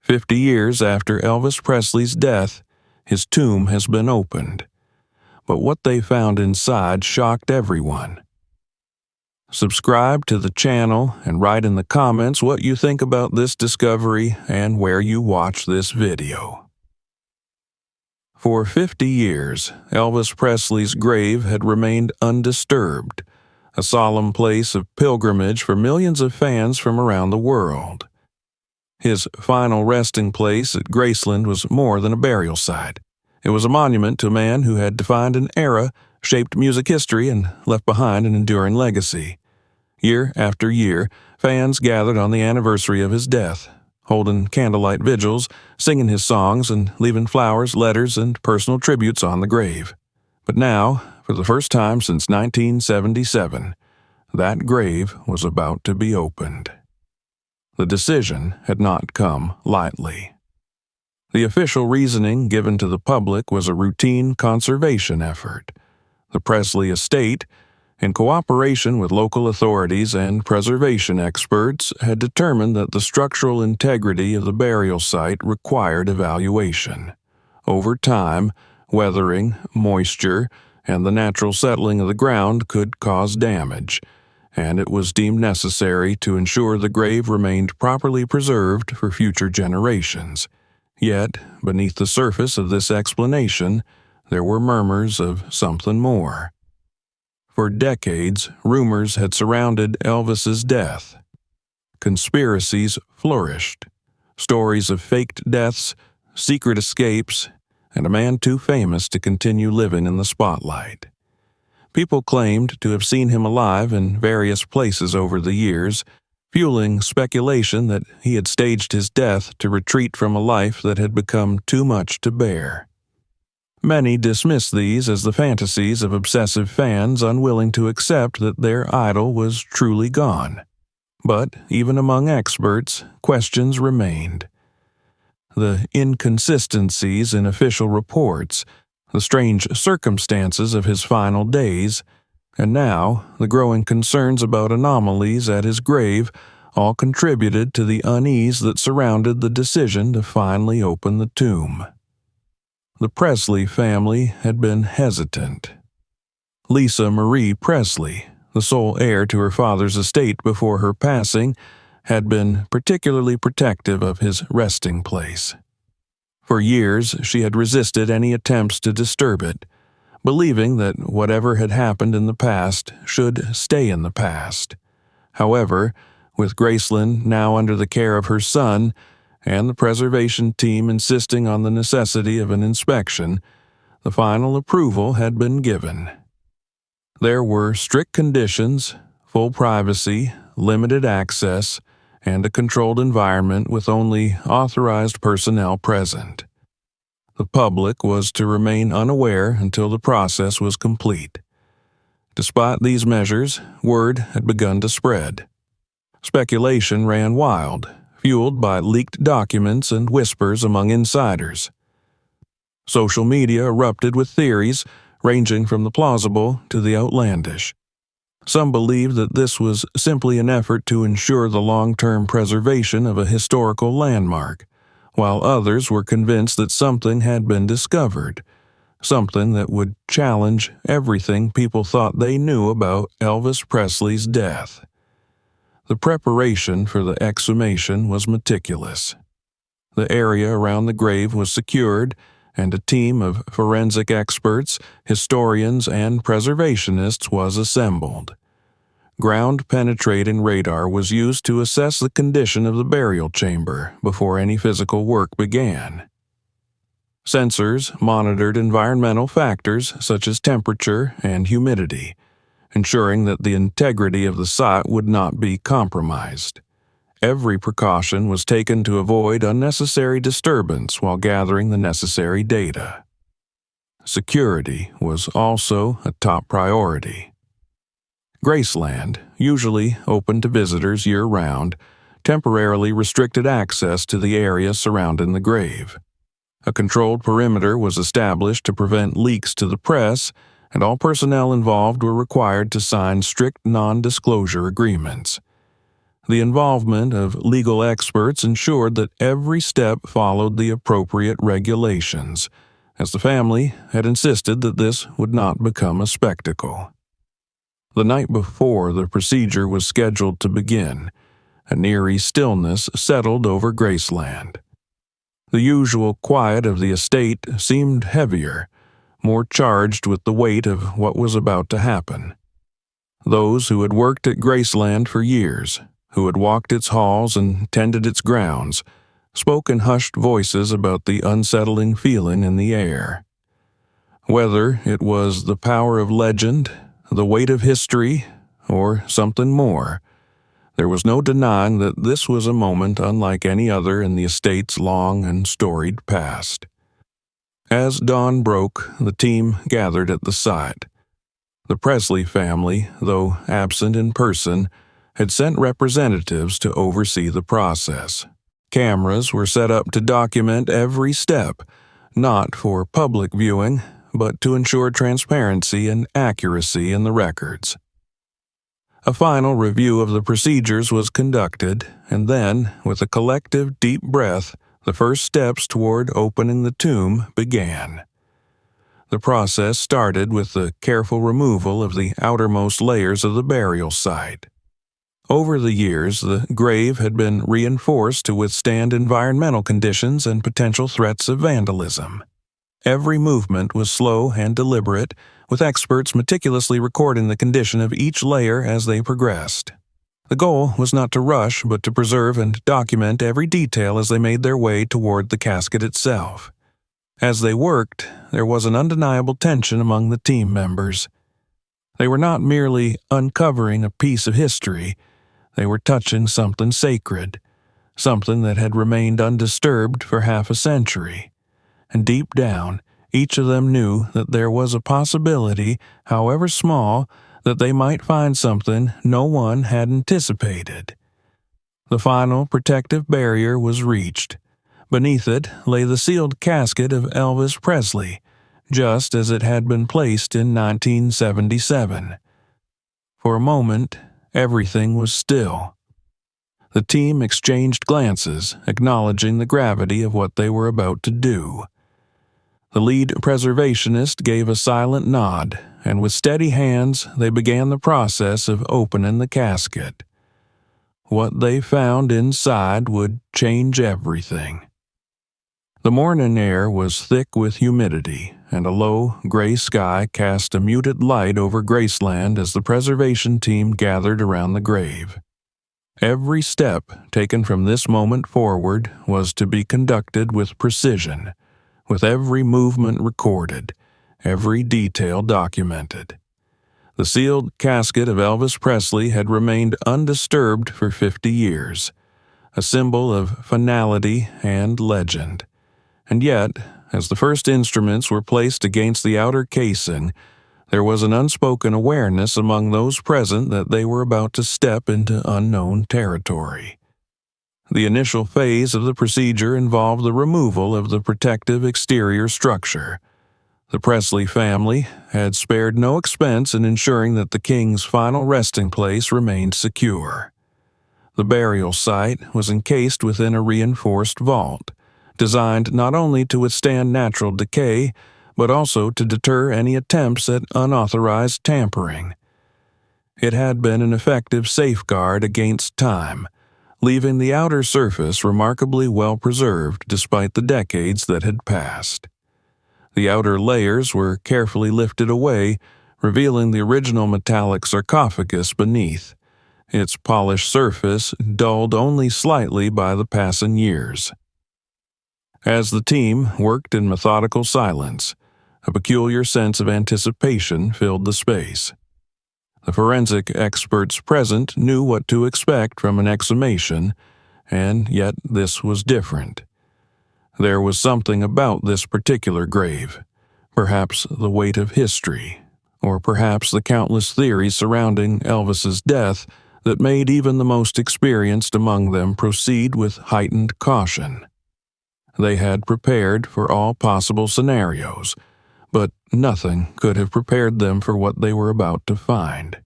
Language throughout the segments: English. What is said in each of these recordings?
50 years after Elvis Presley's death, his tomb has been opened. But what they found inside shocked everyone. Subscribe to the channel and write in the comments what you think about this discovery and where you watch this video. For 50 years, Elvis Presley's grave had remained undisturbed, a solemn place of pilgrimage for millions of fans from around the world. His final resting place at Graceland was more than a burial site. It was a monument to a man who had defined an era, shaped music history, and left behind an enduring legacy. Year after year, fans gathered on the anniversary of his death, holding candlelight vigils, singing his songs, and leaving flowers, letters, and personal tributes on the grave. But now, for the first time since 1977, that grave was about to be opened. The decision had not come lightly. The official reasoning given to the public was a routine conservation effort. The Presley estate, in cooperation with local authorities and preservation experts, had determined that the structural integrity of the burial site required evaluation. Over time, weathering, moisture, and the natural settling of the ground could cause damage, and it was deemed necessary to ensure the grave remained properly preserved for future generations. Yet, beneath the surface of this explanation, there were murmurs of something more. For decades, rumors had surrounded Elvis's death. Conspiracies flourished. Stories of faked deaths, secret escapes, and a man too famous to continue living in the spotlight. People claimed to have seen him alive in various places over the years, fueling speculation that he had staged his death to retreat from a life that had become too much to bear. Many dismissed these as the fantasies of obsessive fans unwilling to accept that their idol was truly gone. But even among experts, questions remained. The inconsistencies in official reports, the strange circumstances of his final days, and now the growing concerns about anomalies at his grave all contributed to the unease that surrounded the decision to finally open the tomb. The Presley family had been hesitant. Lisa Marie Presley, the sole heir to her father's estate before her passing, had been particularly protective of his resting place. For years, she had resisted any attempts to disturb it, believing that whatever had happened in the past should stay in the past. However, with Graceland now under the care of her son, and the preservation team insisting on the necessity of an inspection, the final approval had been given. There were strict conditions, full privacy, limited access, and a controlled environment with only authorized personnel present. The public was to remain unaware until the process was complete. Despite these measures, word had begun to spread. Speculation ran wild, fueled by leaked documents and whispers among insiders. Social media erupted with theories ranging from the plausible to the outlandish. Some believed that this was simply an effort to ensure the long-term preservation of a historical landmark, while others were convinced that something had been discovered, something that would challenge everything people thought they knew about Elvis Presley's death. The preparation for the exhumation was meticulous. The area around the grave was secured, and a team of forensic experts, historians, and preservationists was assembled. Ground-penetrating radar was used to assess the condition of the burial chamber before any physical work began. Sensors monitored environmental factors such as temperature and humidity, ensuring that the integrity of the site would not be compromised. Every precaution was taken to avoid unnecessary disturbance while gathering the necessary data. Security was also a top priority. Graceland, usually open to visitors year-round, temporarily restricted access to the area surrounding the grave. A controlled perimeter was established to prevent leaks to the press, and all personnel involved were required to sign strict non-disclosure agreements. The involvement of legal experts ensured that every step followed the appropriate regulations, as the family had insisted that this would not become a spectacle. The night before the procedure was scheduled to begin, an eerie stillness settled over Graceland. The usual quiet of the estate seemed heavier, more charged with the weight of what was about to happen. Those who had worked at Graceland for years, who had walked its halls and tended its grounds, spoke in hushed voices about the unsettling feeling in the air. Whether it was the power of legend, the weight of history, or something more, there was no denying that this was a moment unlike any other in the estate's long and storied past. As dawn broke, the team gathered at the site. The Presley family, though absent in person, had sent representatives to oversee the process. Cameras were set up to document every step, not for public viewing, but to ensure transparency and accuracy in the records. A final review of the procedures was conducted, and then, with a collective deep breath, the first steps toward opening the tomb began. The process started with the careful removal of the outermost layers of the burial site. Over the years, the grave had been reinforced to withstand environmental conditions and potential threats of vandalism. Every movement was slow and deliberate, with experts meticulously recording the condition of each layer as they progressed. The goal was not to rush, but to preserve and document every detail as they made their way toward the casket itself. As they worked, there was an undeniable tension among the team members. They were not merely uncovering a piece of history, they were touching something sacred, something that had remained undisturbed for half a century. And deep down, each of them knew that there was a possibility, however small, that they might find something no one had anticipated. The final protective barrier was reached. Beneath it lay the sealed casket of Elvis Presley, just as it had been placed in 1977. For a moment, everything was still. The team exchanged glances, acknowledging the gravity of what they were about to do. The lead preservationist gave a silent nod, and with steady hands they began the process of opening the casket. What they found inside would change everything. The morning air was thick with humidity, and a low, gray sky cast a muted light over Graceland as the preservation team gathered around the grave. Every step taken from this moment forward was to be conducted with precision, with every movement recorded, every detail documented. The sealed casket of Elvis Presley had remained undisturbed for 50 years, a symbol of finality and legend. And yet, as the first instruments were placed against the outer casing, there was an unspoken awareness among those present that they were about to step into unknown territory. The initial phase of the procedure involved the removal of the protective exterior structure. The Presley family had spared no expense in ensuring that the king's final resting place remained secure. The burial site was encased within a reinforced vault, designed not only to withstand natural decay, but also to deter any attempts at unauthorized tampering. It had been an effective safeguard against time, leaving the outer surface remarkably well preserved despite the decades that had passed. The outer layers were carefully lifted away, revealing the original metallic sarcophagus beneath, its polished surface dulled only slightly by the passing years. As the team worked in methodical silence, a peculiar sense of anticipation filled the space. The forensic experts present knew what to expect from an exhumation, and yet this was different. There was something about this particular grave, perhaps the weight of history, or perhaps the countless theories surrounding Elvis's death that made even the most experienced among them proceed with heightened caution. They had prepared for all possible scenarios, but nothing could have prepared them for what they were about to find.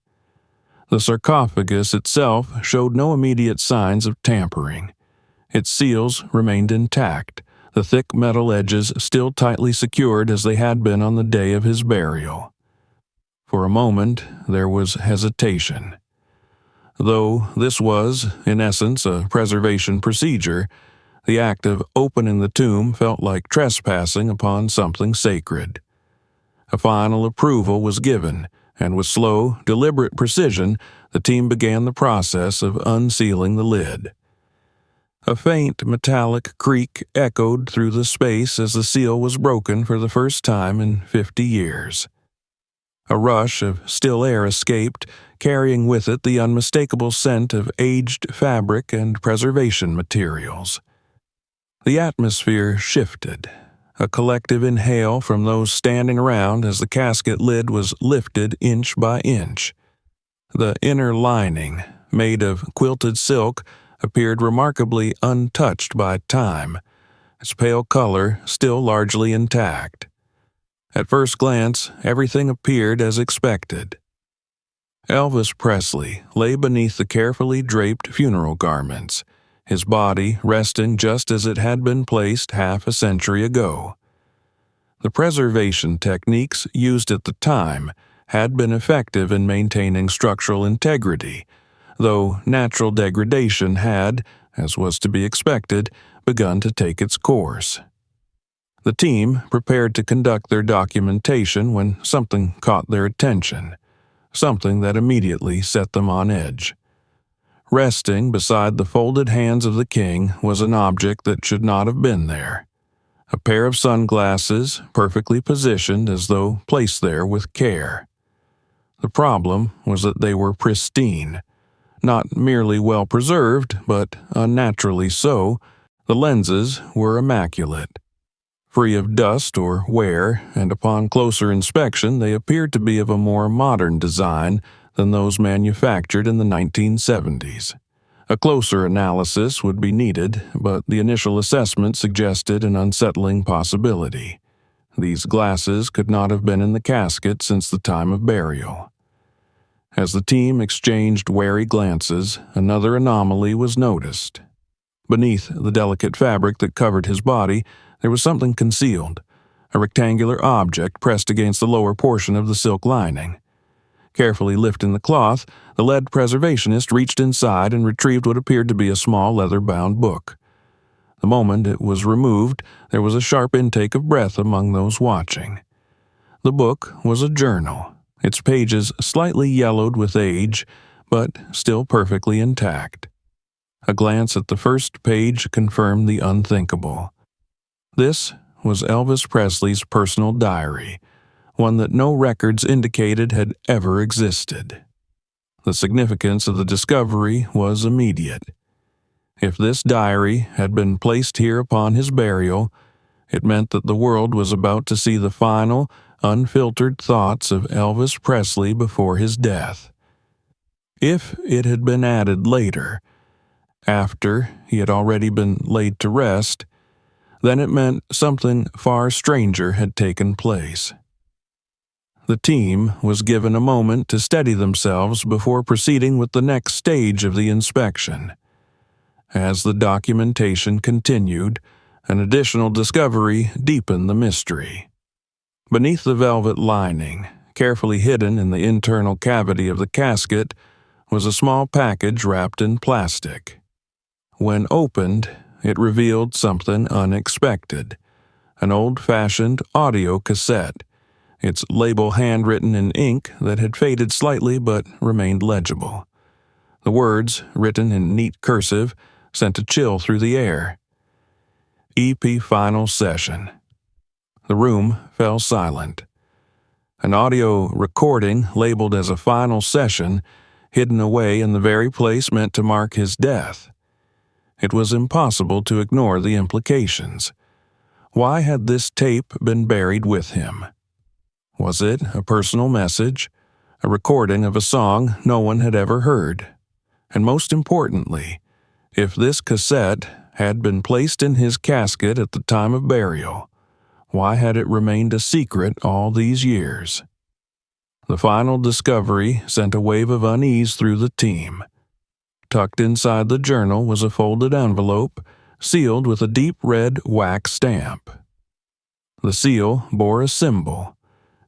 The sarcophagus itself showed no immediate signs of tampering. Its seals remained intact, the thick metal edges still tightly secured as they had been on the day of his burial. For a moment, there was hesitation. Though this was, in essence, a preservation procedure, the act of opening the tomb felt like trespassing upon something sacred. A final approval was given, and with slow, deliberate precision, the team began the process of unsealing the lid. A faint metallic creak echoed through the space as the seal was broken for the first time in 50 years. A rush of still air escaped, carrying with it the unmistakable scent of aged fabric and preservation materials. The atmosphere shifted, a collective inhale from those standing around as the casket lid was lifted inch by inch. The inner lining, made of quilted silk, appeared remarkably untouched by time, its pale color still largely intact. At first glance, everything appeared as expected. Elvis Presley lay beneath the carefully draped funeral garments, his body resting just as it had been placed half a century ago. The preservation techniques used at the time had been effective in maintaining structural integrity, though natural degradation had, as was to be expected, begun to take its course. The team prepared to conduct their documentation when something caught their attention, something that immediately set them on edge. Resting beside the folded hands of the king was an object that should not have been there. A pair of sunglasses, perfectly positioned as though placed there with care. The problem was that they were pristine. Not merely well preserved, but unnaturally so. The lenses were immaculate, free of dust or wear, and upon closer inspection they appeared to be of a more modern design than those manufactured in the 1970s. A closer analysis would be needed, but the initial assessment suggested an unsettling possibility. These glasses could not have been in the casket since the time of burial. As the team exchanged wary glances, another anomaly was noticed. Beneath the delicate fabric that covered his body, there was something concealed, a rectangular object pressed against the lower portion of the silk lining. Carefully lifting the cloth, the lead preservationist reached inside and retrieved what appeared to be a small leather-bound book. The moment it was removed, there was a sharp intake of breath among those watching. The book was a journal, its pages slightly yellowed with age, but still perfectly intact. A glance at the first page confirmed the unthinkable. This was Elvis Presley's personal diary, one that no records indicated had ever existed. The significance of the discovery was immediate. If this diary had been placed here upon his burial, it meant that the world was about to see the final, unfiltered thoughts of Elvis Presley before his death. If it had been added later, after he had already been laid to rest, then it meant something far stranger had taken place. The team was given a moment to steady themselves before proceeding with the next stage of the inspection. As the documentation continued, an additional discovery deepened the mystery. Beneath the velvet lining, carefully hidden in the internal cavity of the casket, was a small package wrapped in plastic. When opened, it revealed something unexpected: an old-fashioned audio cassette, its label handwritten in ink that had faded slightly but remained legible. The words, written in neat cursive, sent a chill through the air. EP Final Session. The room fell silent. An audio recording labeled as a final session, hidden away in the very place meant to mark his death. It was impossible to ignore the implications. Why had this tape been buried with him? Was it a personal message, a recording of a song no one had ever heard? And most importantly, if this cassette had been placed in his casket at the time of burial, why had it remained a secret all these years? The final discovery sent a wave of unease through the team. Tucked inside the journal was a folded envelope, sealed with a deep red wax stamp. The seal bore a symbol,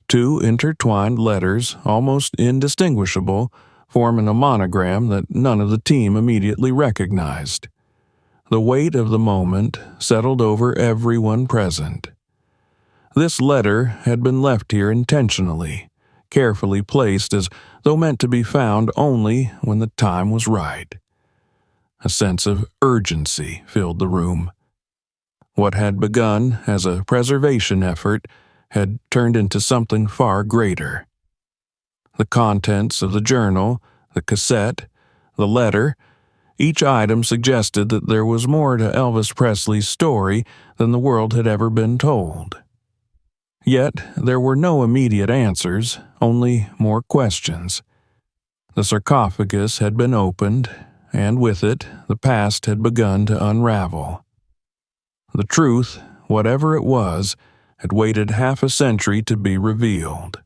two intertwined letters, almost indistinguishable, forming a monogram that none of the team immediately recognized. The weight of the moment settled over everyone present. This letter had been left here intentionally, carefully placed as though meant to be found only when the time was right. A sense of urgency filled the room. What had begun as a preservation effort had turned into something far greater. The contents of the journal, the cassette, the letter, each item suggested that there was more to Elvis Presley's story than the world had ever been told. Yet there were no immediate answers, only more questions. The sarcophagus had been opened, and with it, the past had begun to unravel. The truth, whatever it was, had waited half a century to be revealed.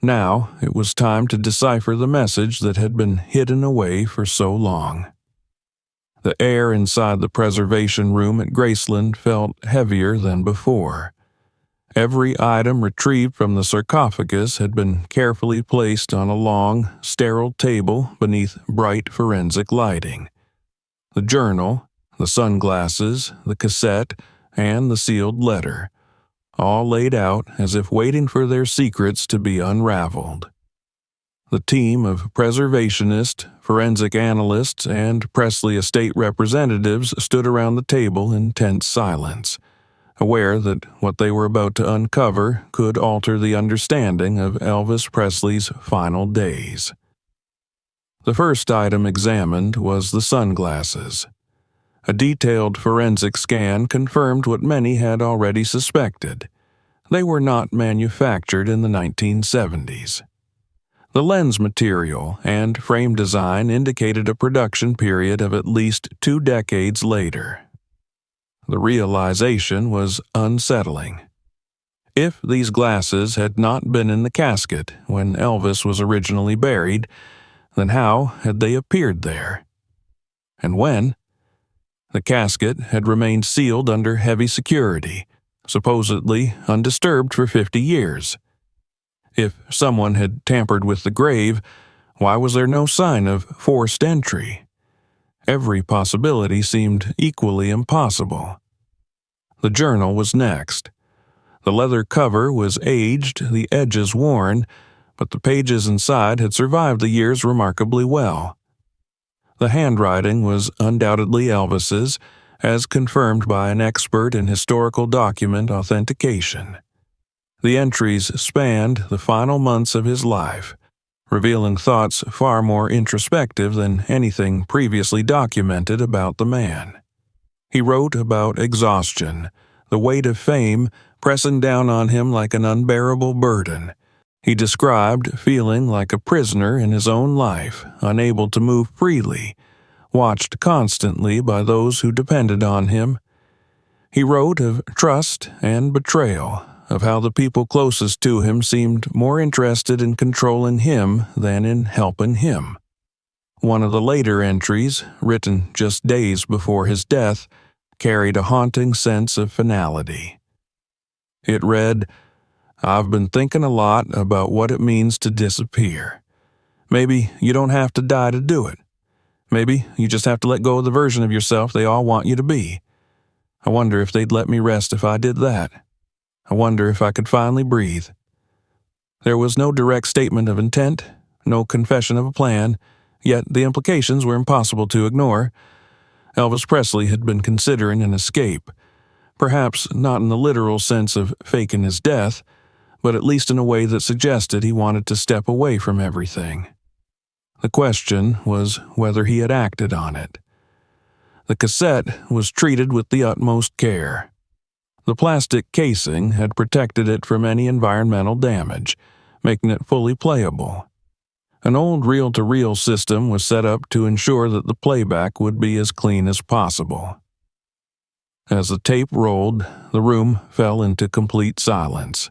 Now it was time to decipher the message that had been hidden away for so long. The air inside the preservation room at Graceland felt heavier than before. Every item retrieved from the sarcophagus had been carefully placed on a long, sterile table beneath bright forensic lighting. The journal, the sunglasses, the cassette, and the sealed letter, all laid out as if waiting for their secrets to be unraveled. The team of preservationists, forensic analysts, and Presley estate representatives stood around the table in tense silence, aware that what they were about to uncover could alter the understanding of Elvis Presley's final days. The first item examined was the sunglasses. A detailed forensic scan confirmed what many had already suspected. They were not manufactured in the 1970s. The lens material and frame design indicated a production period of at least 2 decades later. The realization was unsettling. If these glasses had not been in the casket when Elvis was originally buried, then how had they appeared there? And when? The casket had remained sealed under heavy security, supposedly undisturbed for 50 years. If someone had tampered with the grave, why was there no sign of forced entry? Every possibility seemed equally impossible. The journal was next. The leather cover was aged, the edges worn, but the pages inside had survived the years remarkably well. The handwriting was undoubtedly Elvis's, as confirmed by an expert in historical document authentication. The entries spanned the final months of his life, revealing thoughts far more introspective than anything previously documented about the man. He wrote about exhaustion, the weight of fame pressing down on him like an unbearable burden. He described feeling like a prisoner in his own life, unable to move freely, watched constantly by those who depended on him. He wrote of trust and betrayal, of how the people closest to him seemed more interested in controlling him than in helping him. One of the later entries, written just days before his death, carried a haunting sense of finality. It read, "I've been thinking a lot about what it means to disappear. Maybe you don't have to die to do it. Maybe you just have to let go of the version of yourself they all want you to be. I wonder if they'd let me rest if I did that. I wonder if I could finally breathe." There was no direct statement of intent, no confession of a plan, yet the implications were impossible to ignore. Elvis Presley had been considering an escape, perhaps not in the literal sense of faking his death, but at least in a way that suggested he wanted to step away from everything. The question was whether he had acted on it. The cassette was treated with the utmost care. The plastic casing had protected it from any environmental damage, making it fully playable. An old reel-to-reel system was set up to ensure that the playback would be as clean as possible. As the tape rolled, the room fell into complete silence.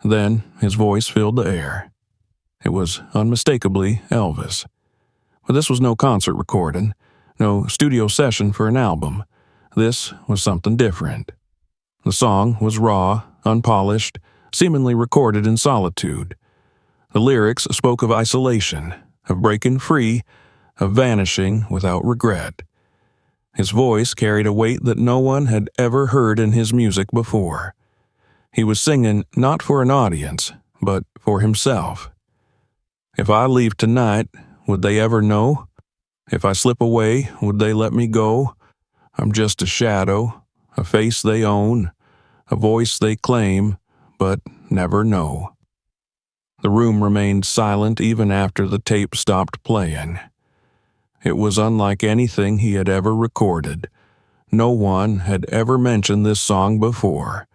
Then his voice filled the air. It was unmistakably Elvis. But this was no concert recording, no studio session for an album. This was something different. The song was raw, unpolished, seemingly recorded in solitude. The lyrics spoke of isolation, of breaking free, of vanishing without regret. His voice carried a weight that no one had ever heard in his music before. He was singing not for an audience, but for himself. If I leave tonight, would they ever know? If I slip away, would they let me go? I'm just a shadow, a face they own, a voice they claim, but never know. The room remained silent even after the tape stopped playing. It was unlike anything he had ever recorded. No one had ever mentioned this song before,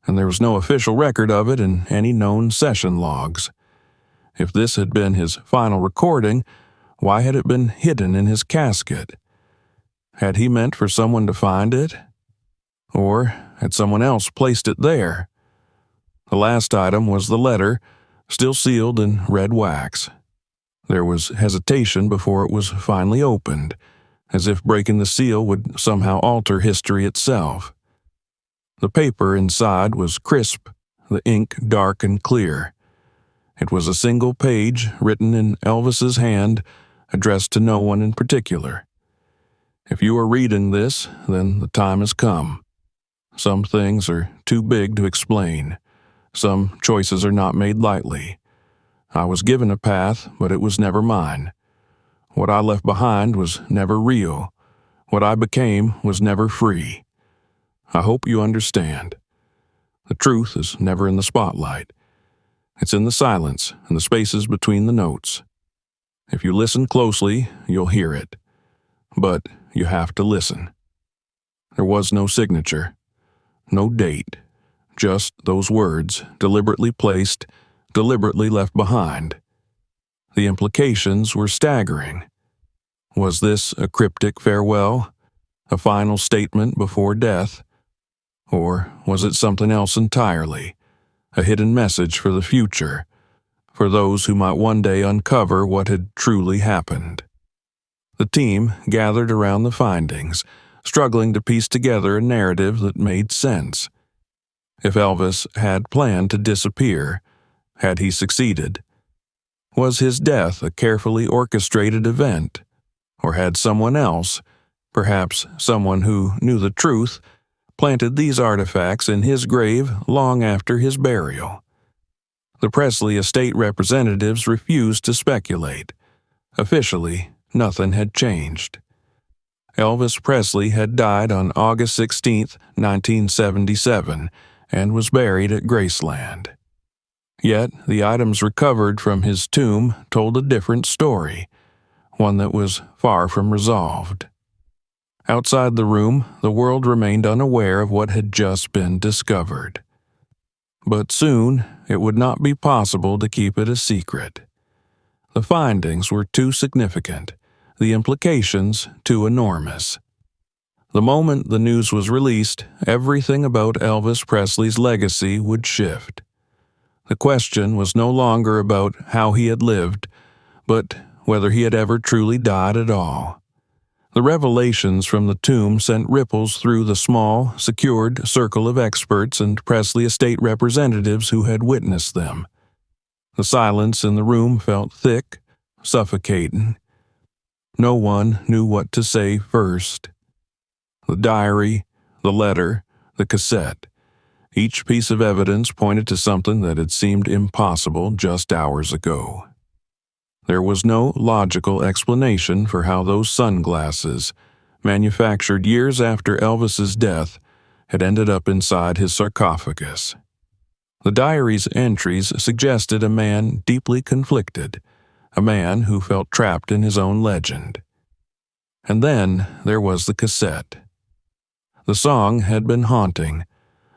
and there was no official record of it in any known session logs. If this had been his final recording, why had it been hidden in his casket? Had he meant for someone to find it? Or had someone else placed it there? The last item was the letter, still sealed in red wax. There was hesitation before it was finally opened, as if breaking the seal would somehow alter history itself. The paper inside was crisp, the ink dark and clear. It was a single page written in Elvis's hand, addressed to no one in particular. If you are reading this, then the time has come. Some things are too big to explain. Some choices are not made lightly. I was given a path, but it was never mine. What I left behind was never real. What I became was never free. I hope you understand. The truth is never in the spotlight. It's in the silence and the spaces between the notes. If you listen closely, you'll hear it. But you have to listen. There was no signature, no date, just those words, deliberately placed, deliberately left behind. The implications were staggering. Was this a cryptic farewell, a final statement before death? Or was it something else entirely, a hidden message for the future, for those who might one day uncover what had truly happened? The team gathered around the findings, struggling to piece together a narrative that made sense. If Elvis had planned to disappear, had he succeeded? Was his death a carefully orchestrated event? Or had someone else, perhaps someone who knew the truth, planted these artifacts in his grave long after his burial? The Presley estate representatives refused to speculate. Officially, nothing had changed. Elvis Presley had died on August 16, 1977, and was buried at Graceland. Yet, the items recovered from his tomb told a different story, one that was far from resolved. Outside the room, the world remained unaware of what had just been discovered. But soon, it would not be possible to keep it a secret. The findings were too significant, the implications too enormous. The moment the news was released, everything about Elvis Presley's legacy would shift. The question was no longer about how he had lived, but whether he had ever truly died at all. The revelations from the tomb sent ripples through the small, secured circle of experts and Presley estate representatives who had witnessed them. The silence in the room felt thick, suffocating. No one knew what to say first. The diary, the letter, the cassette. Each piece of evidence pointed to something that had seemed impossible just hours ago. There was no logical explanation for how those sunglasses, manufactured years after Elvis's death, had ended up inside his sarcophagus. The diary's entries suggested a man deeply conflicted, a man who felt trapped in his own legend. And then there was the cassette. The song had been haunting,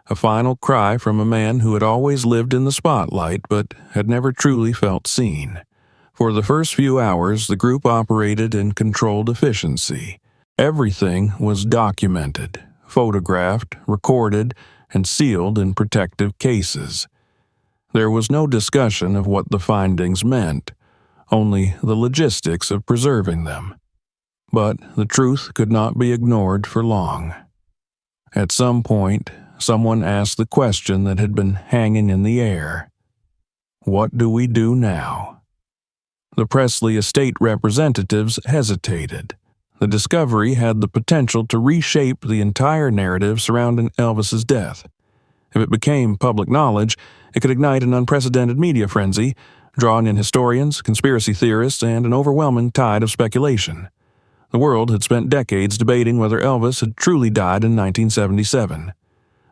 a final cry from a man who had always lived in the spotlight but had never truly felt seen. For the first few hours, the group operated in controlled efficiency. Everything was documented, photographed, recorded, and sealed in protective cases. There was no discussion of what the findings meant, only the logistics of preserving them. But the truth could not be ignored for long. At some point, someone asked the question that had been hanging in the air. What do we do now? The Presley estate representatives hesitated. The discovery had the potential to reshape the entire narrative surrounding Elvis's death. If it became public knowledge, it could ignite an unprecedented media frenzy, drawing in historians, conspiracy theorists, and an overwhelming tide of speculation. The world had spent decades debating whether Elvis had truly died in 1977.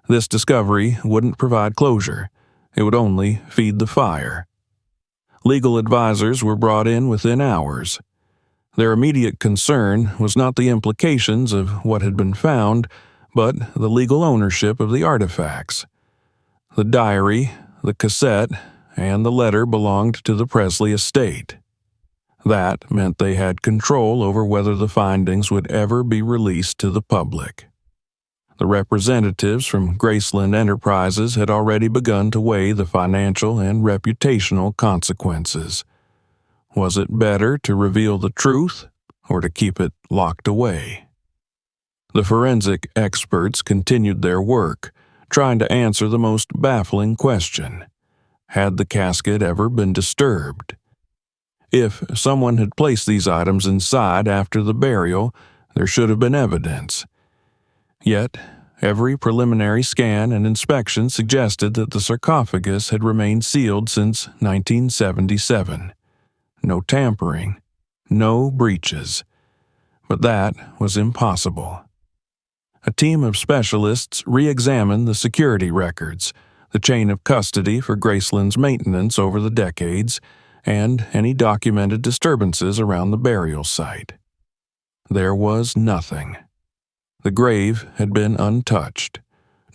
This discovery wouldn't provide closure. It would only feed the fire. Legal advisors were brought in within hours. Their immediate concern was not the implications of what had been found, but the legal ownership of the artifacts. The diary, the cassette, and the letter belonged to the Presley estate. That meant they had control over whether the findings would ever be released to the public. The representatives from Graceland Enterprises had already begun to weigh the financial and reputational consequences. Was it better to reveal the truth or to keep it locked away? The forensic experts continued their work, trying to answer the most baffling question. Had the casket ever been disturbed? If someone had placed these items inside after the burial, there should have been evidence. Yet, every preliminary scan and inspection suggested that the sarcophagus had remained sealed since 1977. No tampering, no breaches. But that was impossible. A team of specialists re-examined the security records, the chain of custody for Graceland's maintenance over the decades, and any documented disturbances around the burial site. There was nothing. The grave had been untouched.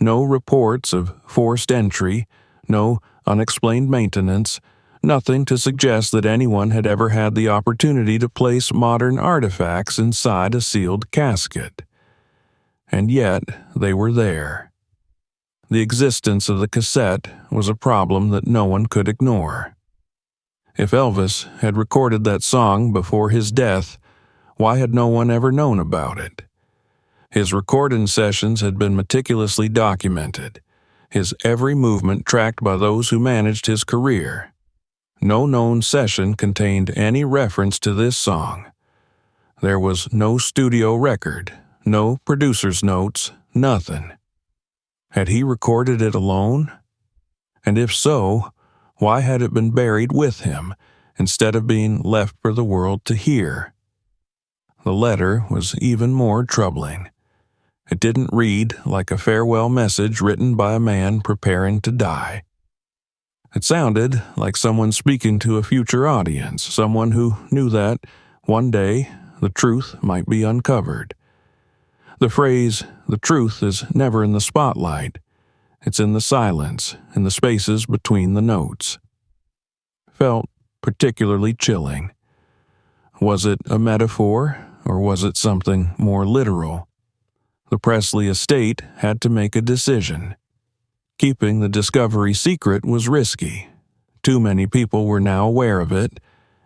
No reports of forced entry, no unexplained maintenance, nothing to suggest that anyone had ever had the opportunity to place modern artifacts inside a sealed casket. And yet, they were there. The existence of the cassette was a problem that no one could ignore. If Elvis had recorded that song before his death, why had no one ever known about it? His recording sessions had been meticulously documented, his every movement tracked by those who managed his career. No known session contained any reference to this song. There was no studio record, no producer's notes, nothing. Had he recorded it alone? And if so, why had it been buried with him instead of being left for the world to hear? The letter was even more troubling. It didn't read like a farewell message written by a man preparing to die. It sounded like someone speaking to a future audience, someone who knew that, one day, the truth might be uncovered. The phrase, "the truth is never in the spotlight." It's in the silence, in the spaces between the notes. Felt particularly chilling. Was it a metaphor, or was it something more literal? The Presley estate had to make a decision. Keeping the discovery secret was risky. Too many people were now aware of it,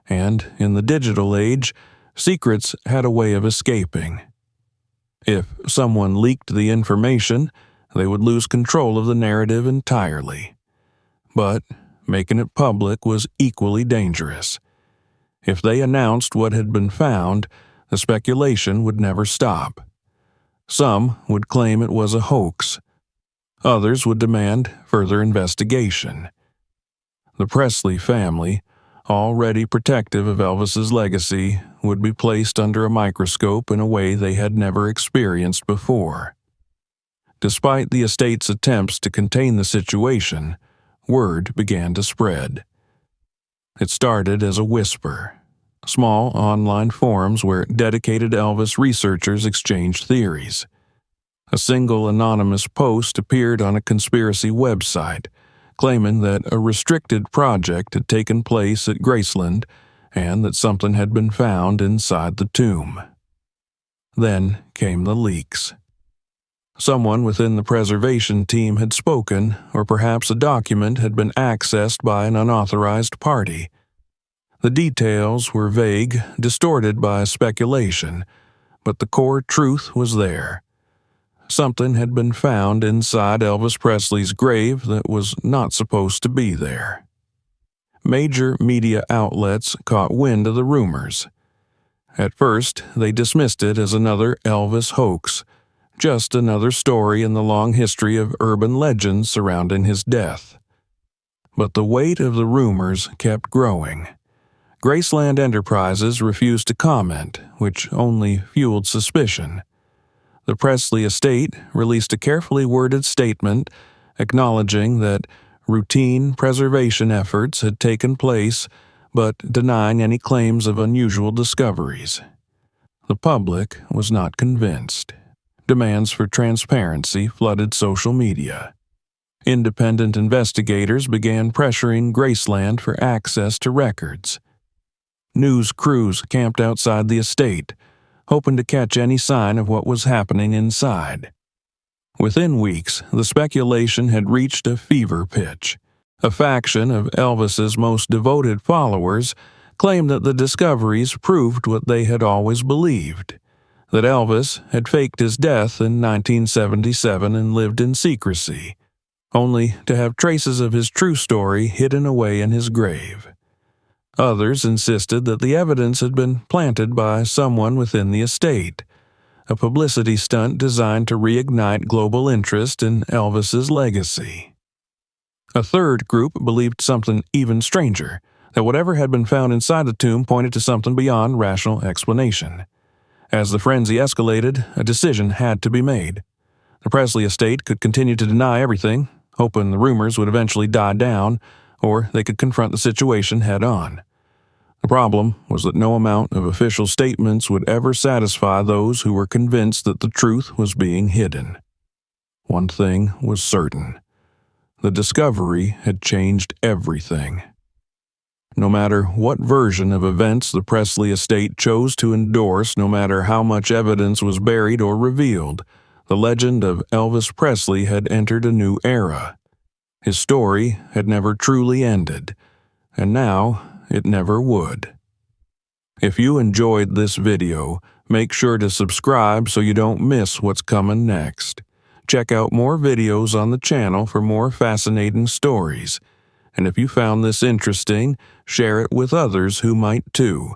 and in the digital age, secrets had a way of escaping. If someone leaked the information, they would lose control of the narrative entirely. But making it public was equally dangerous. If they announced what had been found, the speculation would never stop. Some would claim it was a hoax. Others would demand further investigation. The Presley family, already protective of Elvis's legacy, would be placed under a microscope in a way they had never experienced before. Despite the estate's attempts to contain the situation, word began to spread. It started as a whisper, small online forums where dedicated Elvis researchers exchanged theories. A single anonymous post appeared on a conspiracy website, claiming that a restricted project had taken place at Graceland and that something had been found inside the tomb. Then came the leaks. Someone within the preservation team had spoken, or perhaps a document had been accessed by an unauthorized party. The details were vague, distorted by speculation, but the core truth was there. Something had been found inside Elvis Presley's grave that was not supposed to be there. Major media outlets caught wind of the rumors. At first, they dismissed it as another Elvis hoax, just another story in the long history of urban legends surrounding his death. But the weight of the rumors kept growing. Graceland Enterprises refused to comment, which only fueled suspicion. The Presley estate released a carefully worded statement acknowledging that routine preservation efforts had taken place, but denying any claims of unusual discoveries. The public was not convinced. Demands for transparency flooded social media. Independent investigators began pressuring Graceland for access to records. News crews camped outside the estate, hoping to catch any sign of what was happening inside. Within weeks, the speculation had reached a fever pitch. A faction of Elvis's most devoted followers claimed that the discoveries proved what they had always believed, that Elvis had faked his death in 1977 and lived in secrecy, only to have traces of his true story hidden away in his grave. Others insisted that the evidence had been planted by someone within the estate, a publicity stunt designed to reignite global interest in Elvis's legacy. A third group believed something even stranger, that whatever had been found inside the tomb pointed to something beyond rational explanation. As the frenzy escalated, a decision had to be made. The Presley estate could continue to deny everything, hoping the rumors would eventually die down, or they could confront the situation head-on. The problem was that no amount of official statements would ever satisfy those who were convinced that the truth was being hidden. One thing was certain. The discovery had changed everything. No matter what version of events the Presley estate chose to endorse, no matter how much evidence was buried or revealed, the legend of Elvis Presley had entered a new era. His story had never truly ended, and now it never would. If you enjoyed this video, make sure to subscribe so you don't miss what's coming next. Check out more videos on the channel for more fascinating stories. And if you found this interesting, share it with others who might too.